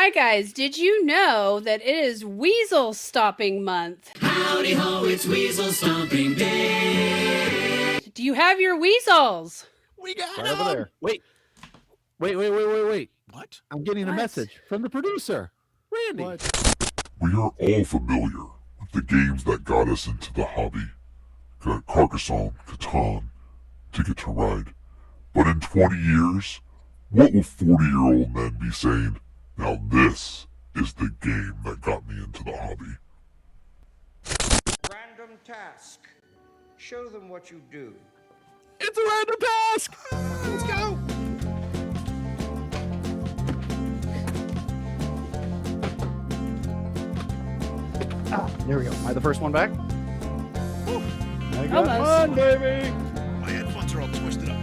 right, guys, did you know that it is Weasel Stomping Month? Howdy ho, it's Weasel Stomping Day. Do you have your weasels? We got Right over there. Wait. What? I'm getting a What? message from the producer, Randy. We are all familiar with the games that got us into the hobby. Carcassonne, Catan, Ticket to Ride. But in 20 years, what will 40-year-old men be saying? Now this is the game that got me into the hobby. Random task. Show them what you do. It's a random task. Let's go. There we go. Am I the first one back? I got Almost. one, baby. My headphones are all twisted up.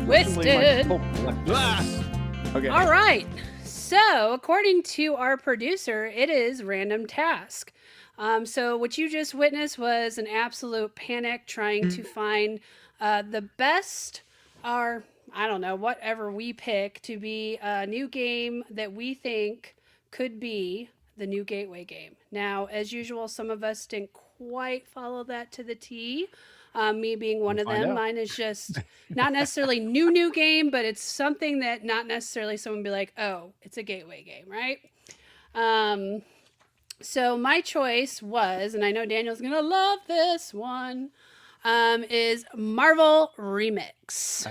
Twisted. Okay. All right. So, according to our producer, it is random task. So what you just witnessed was an absolute panic trying to find the best, or I don't know, whatever we pick to be a new game that we think could be the new gateway game. Now, as usual, some of us didn't quite follow that to the T. Me being one of them. Mine is just not necessarily new game, but it's something that not necessarily someone be like, oh, it's a gateway game, right? So my choice was, and I know Daniel's gonna love this one, is Marvel Remix.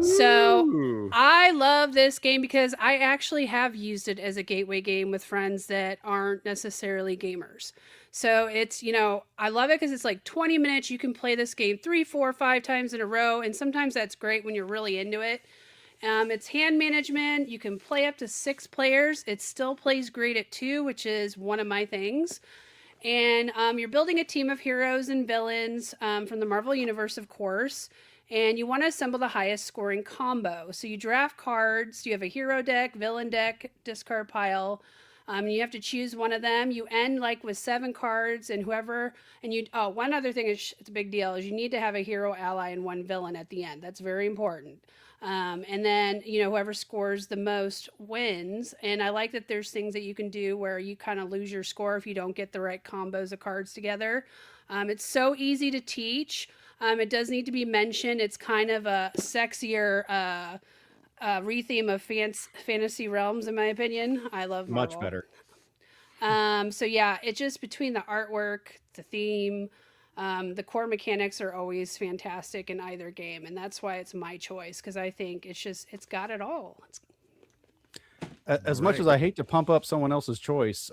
So I love this game because I actually have used it as a gateway game with friends that aren't necessarily gamers. So it's, I love it because it's like 20 minutes. You can play this game 3, 4, 5 times in a row. And sometimes that's great when you're really into it. It's hand management. You can play up to 6 players. It still plays great at 2, which is one of my things. And you're building a team of heroes and villains from the Marvel Universe, of course. And you want to assemble the highest scoring combo. So you draft cards. You have a hero deck, villain deck, discard pile. You have to choose one of them. You end like with 7 cards, and one other thing is it's a big deal is you need to have a hero, ally, and 1 villain at the end. That's very important. And then, whoever scores the most wins. And I like that there's things that you can do where you kind of lose your score if you don't get the right combos of cards together. It's so easy to teach. It does need to be mentioned. It's kind of a sexier retheme of fantasy realms, in my opinion. I love Marvel. Much better. So yeah, it's just between the artwork, the theme, the core mechanics are always fantastic in either game, and that's why it's my choice because I think it's got it all. As much as I hate to pump up someone else's choice,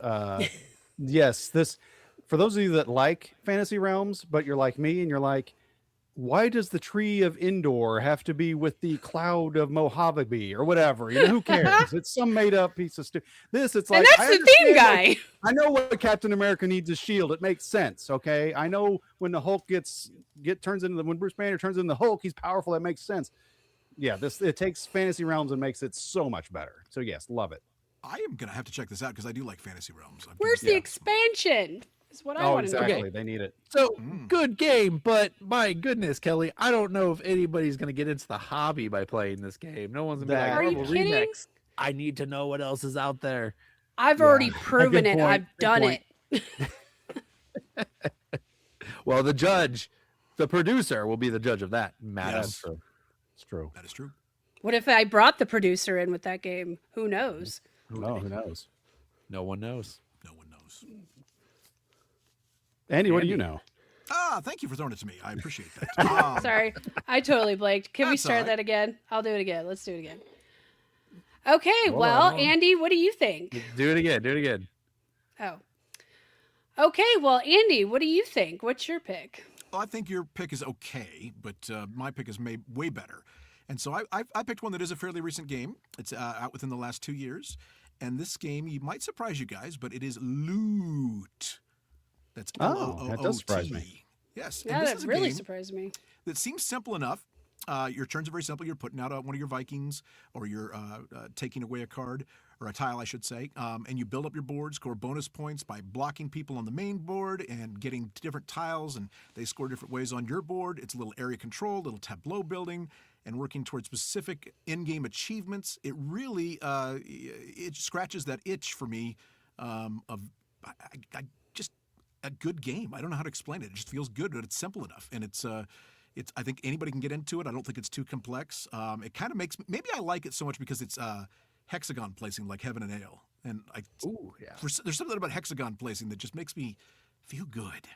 yes, this for those of you that like fantasy realms, but you're like me and you're like, why does the tree of Endor have to be with the cloud of Mojave or whatever? Who cares? It's some made up piece of stuff. It's like, and that's the theme guy. Like, I know what Captain America needs a shield. It makes sense. Okay. I know when the Hulk when Bruce Banner turns into the Hulk, he's powerful. That makes sense. Yeah. It takes fantasy realms and makes it so much better. So yes, love it. I am going to have to check this out because I do like fantasy realms. Where's the expansion? Is what I want to know. Exactly. They need it. So good game, but my goodness, Kelly, I don't know if anybody's going to get into the hobby by playing this game. No one's going to be like, Are you Marvel kidding? Remix. I need to know what else is out there. I've already proven it. I've done it. Well, the producer will be the judge of that matter. Yes. True. It's true. That is true. What if I brought the producer in with that game? Who knows? Oh, who knows? No one knows. No one knows. Andy, what do you know? Thank you for throwing it to me. I appreciate that. Sorry, I totally blanked. Can we That's all start right. that again? I'll do it again. Let's do it again. Okay, Andy, what do you think? Do it again. Oh. Okay, well, Andy, what do you think? What's your pick? Well, I think your pick is okay, but my pick is way better. And so I picked one that is a fairly recent game. It's out within the last 2 years. And this game, you might surprise you guys, but it is Loot. That's L-O-O-O-T. That does surprise me. Yes. Yeah, and this that is a really game surprised me. that seems simple enough. Your turns are very simple. You're putting out one of your Vikings, or you're taking away a card, or a tile, I should say, and you build up your board, score bonus points by blocking people on the main board and getting different tiles, and they score different ways on your board. It's a little area control, little tableau building, and working towards specific in-game achievements, it really it scratches that itch for me of I just a good game. I don't know how to explain it. It just feels good, but it's simple enough, and it's. I think anybody can get into it. I don't think it's too complex. It kind of makes maybe I like it so much because it's hexagon placing like heaven and ale, and there's something about hexagon placing that just makes me feel good.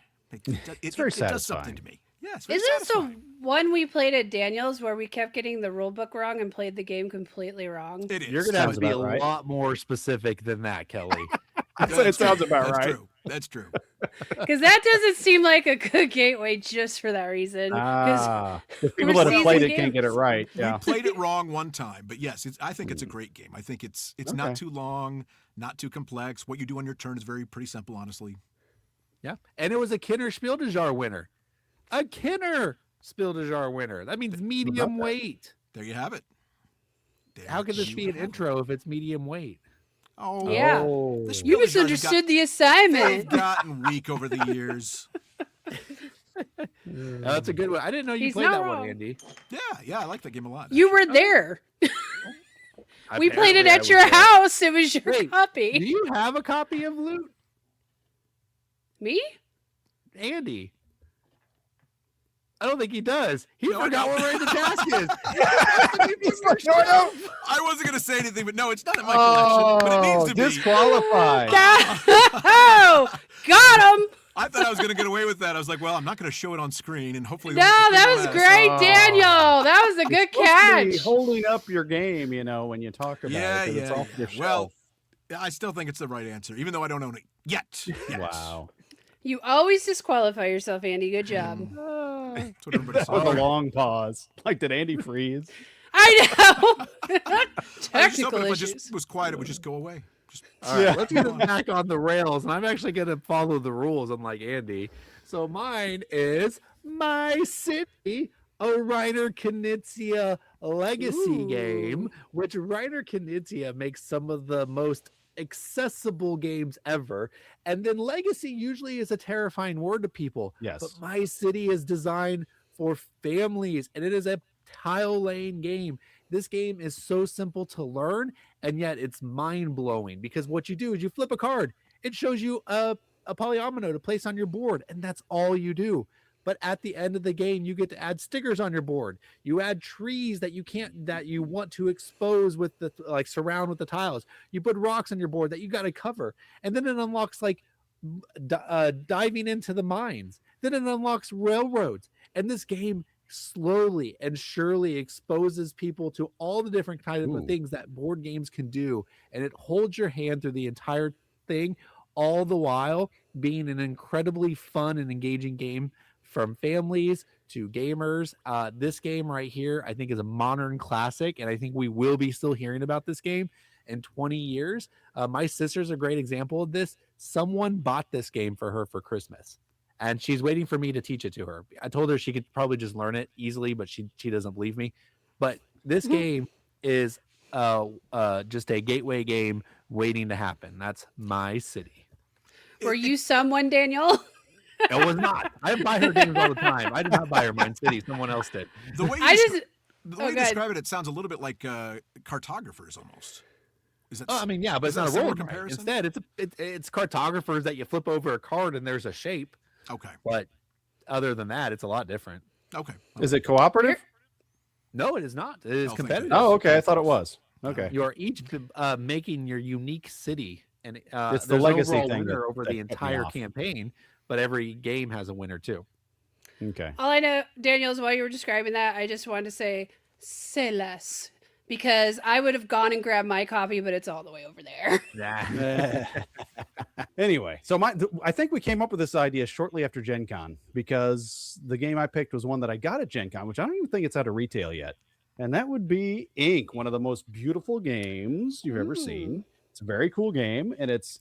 It's very satisfying. It does something to me. Yeah, it's very Isn't this satisfying. the one we played at Daniel's where we kept getting the rule book wrong and played the game completely wrong? It is. You're gonna have to be a right. lot more specific than that, Kelly. It sounds about That's right. true. That's true. Because that doesn't seem like a good gateway just for that reason. The people we're that have played it seasoned can't get it right. Yeah. We played it wrong one time, but yes, I think it's a great game. I think it's Okay. not too long, not too complex. What you do on your turn is pretty simple, honestly. Yeah, and it was a Kenner Spiel des Jahres winner. A Kenner Spiel des Jahres winner. That means medium weight. There you have it. How can this be an intro if it's medium weight? Oh, Yeah. The You Spiel des Jahres have misunderstood the assignment. They've gotten weak over the years. That's a good one. I didn't know you He's played not that wrong. one, Andy. Yeah, I like that game a lot. You were there. We played it Apparently I at was your there. house. It was your Wait, Do copy. you have a copy of Loot, Me? Andy? I don't think he does. He No, I forgot don't. what Raid the Task is. I wasn't going to say anything, but no, it's not in my collection. But it needs to be. Disqualified. Oh, got him. I thought I was going to get away with that. I was like, well, I'm not going to show it on screen, and hopefully. No, that was great, Daniel. That was a good catch. Holding up your game, when you talk about Yeah, it. 'Cause it's yeah. off your Well, shelf. I still think it's the right answer, even though I don't own it yet. Wow. You always disqualify yourself, Andy. Good job. That's what everybody says. With a long pause. Like, did Andy freeze? I know. I was just Technical hoping if I issues. just was quiet, it would just go away. Just All right, Yeah. let's get it back on the rails, and I'm actually going to follow the rules, unlike Andy. So mine is My City, a Reiner Knizia legacy game, which Reiner Knizia makes some of the most accessible games ever. And then legacy usually is a terrifying word to people. Yes. But My City is designed for families, and it is a tile laying game. This game is so simple to learn, and yet it's mind-blowing, because what you do is you flip a card. It shows you a polyomino to place on your board, and that's all you do. But at the end of the game, you get to add stickers on your board. You add trees that you want to expose with surround with the tiles. You put rocks on your board that you got to cover. And then it unlocks diving into the mines. Then it unlocks railroads. And this game slowly and surely exposes people to all the different kinds of things that board games can do. And it holds your hand through the entire thing, all the while being an incredibly fun and engaging game from families to gamers. This game right here, I think, is a modern classic, and I think we will be still hearing about this game in 20 years. My sister's a great example of this. Someone bought this game for her for Christmas, and she's waiting for me to teach it to her. I told her she could probably just learn it easily, but she doesn't believe me. But this game is just a gateway game waiting to happen. That's My City. Were you someone, Daniel? It was not. I buy her games all the time. I did not buy her Mind City. Someone else did. The way you, I just. the way you describe it, it sounds a little bit like cartographers almost. Is that? Oh, I mean, yeah, but is it's not that a similar role comparison? comparison. Instead, it's cartographers that you flip over a card and there's a shape. Okay. But other than that, it's a lot different. Okay. Is it cooperative? No, it is not. It is Oh, thank competitive. Oh, okay. I thought it was. Okay. You are each making your unique city, and It's the there's legacy an overall thing winner that- over that the kept me entire off. campaign. But every game has a winner too. Okay. All I know, Daniel, is while you were describing that, I just wanted to say less, because I would have gone and grabbed my copy, but it's all the way over there. Yeah. Anyway, so I think we came up with this idea shortly after Gen Con, because the game I picked was one that I got at Gen Con, which I don't even think it's out of retail yet. And that would be Ink, one of the most beautiful games you've ever seen. It's a very cool game, and it's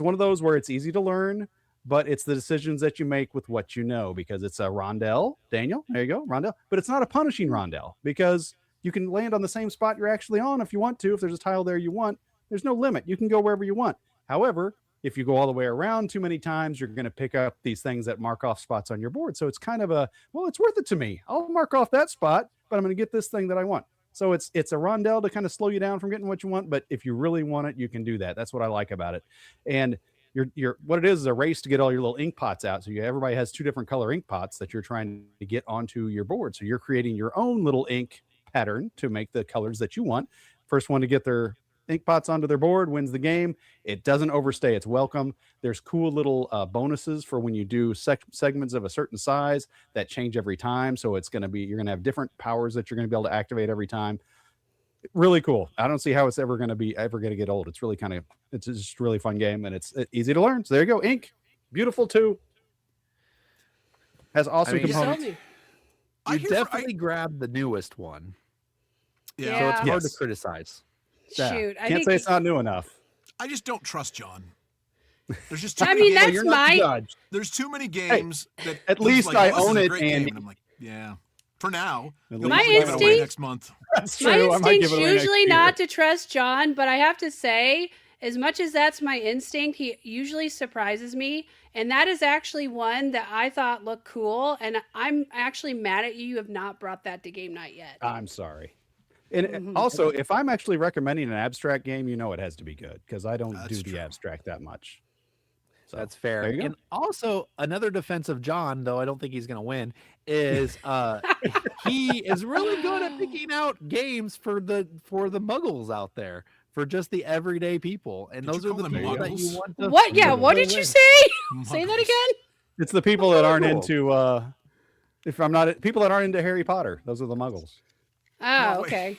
one of those where it's easy to learn, but it's the decisions that you make with what you know, because it's a rondelle. Daniel, there you go, rondelle. But it's not a punishing rondelle, because you can land on the same spot you're actually on if you want to. If there's a tile there you want, there's no limit. You can go wherever you want. However, if you go all the way around too many times, you're going to pick up these things that mark off spots on your board. So it's kind of it's worth it to me. I'll mark off that spot. but I'm going to get this thing that I want. So it's a rondel to kind of slow you down from getting what you want. But if you really want it, you can do that. That's what I like about it. And you're what it is a race to get all your little ink pots out. So everybody has 2 different color ink pots that you're trying to get onto your board. So you're creating your own little ink pattern to make the colors that you want. First one to get their ink pots onto their board wins the game. It doesn't overstay. It's welcome. There's cool little bonuses for when you do segments of a certain size that change every time. So you're going to have different powers that you're going to be able to activate every time. Really cool. I don't see how it's ever going to get old. It's really it's just a really fun game, and it's easy to learn. So there you go. Ink, beautiful too. Has awesome components. You definitely grabbed the newest one. Yeah. So it's hard to criticize. Shoot, I can't say it's not new enough. I just don't trust John. There's just too I many mean, games. that's my. There's too many games that at least like, I this is own a it, great game, Andy. and I'm like, yeah. For now, My give it away instinct- next month. That's My true. I might give instinct's it away next usually year. not to trust John, but I have to say, as much as that's my instinct, he usually surprises me. And that is actually one that I thought looked cool. And I'm actually mad at you. You have not brought that to game night yet. I'm sorry. And also, if I'm actually recommending an abstract game, it has to be good because I don't do the abstract that much. So, that's fair. there you go. And also, another defense of John, though I don't think he's going to win, is he is really good at picking out games for the muggles out there, for just the everyday people. And Did those you are the call them people that muggles? you want to. What? Yeah, what did you say? Say that Muggles. again? It's the people that aren't Muggle. into people that aren't into Harry Potter. Those are the muggles. Oh, No, wait. okay.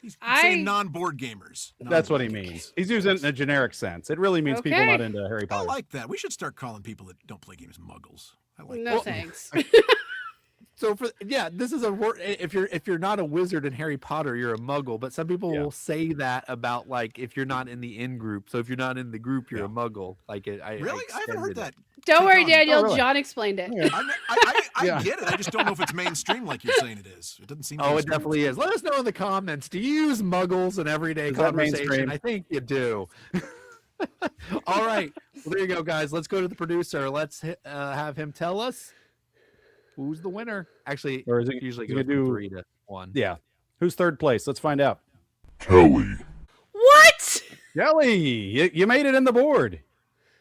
He's I- saying non-board gamers. That's what he Non-board gamers. means. He's using it in a generic sense. It really means people Okay. not into Harry I Potter. like that. We should start calling people that don't play games muggles. I like No that. thanks. So this is a word. If you're not a wizard in Harry Potter, you're a muggle. But some people will say that about, like, if you're not in the in group. So if you're not in the group, you're a muggle. Like Really? I haven't heard that. Don't worry, Take on. Daniel. really? John explained it. I Yeah. get it. I just don't know if it's mainstream like you're saying it is. It doesn't seem. Oh, it mainstream. definitely is. Let us know in the comments. Do you use muggles in everyday Is that conversation? mainstream? I think you do. All right. Well, there you go, guys. Let's go to the producer. Let's have him tell us who's the winner. Actually, Or is it usually is goes it gonna from do- 3 to 1. Yeah. Who's third place? Let's find out. Kelly. What? Kelly, you made it in the board.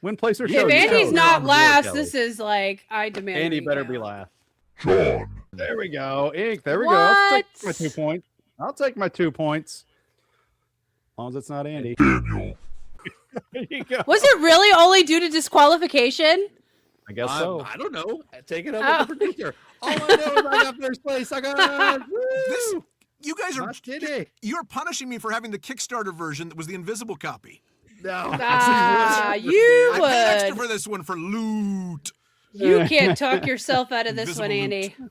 Win, place, or show. If You Andy's chose. not on the board, last, Kelly. this is like, I demand. Andy a better be recount. last. John. There we go. Ink. There we go. I'll take my What? 2 points. I'll take my 2 points. As long as it's not Andy. Daniel. There you go. Was it really only due to disqualification? I guess so. I don't know. Take it up Oh. with the producer. All I know is I got first place. I got This. You guys are. Not today. You're punishing me for having the Kickstarter version that was the invisible copy. No. Ah, you I paid extra would. for this one for loot. You can't talk yourself out of this one, Invisible Andy.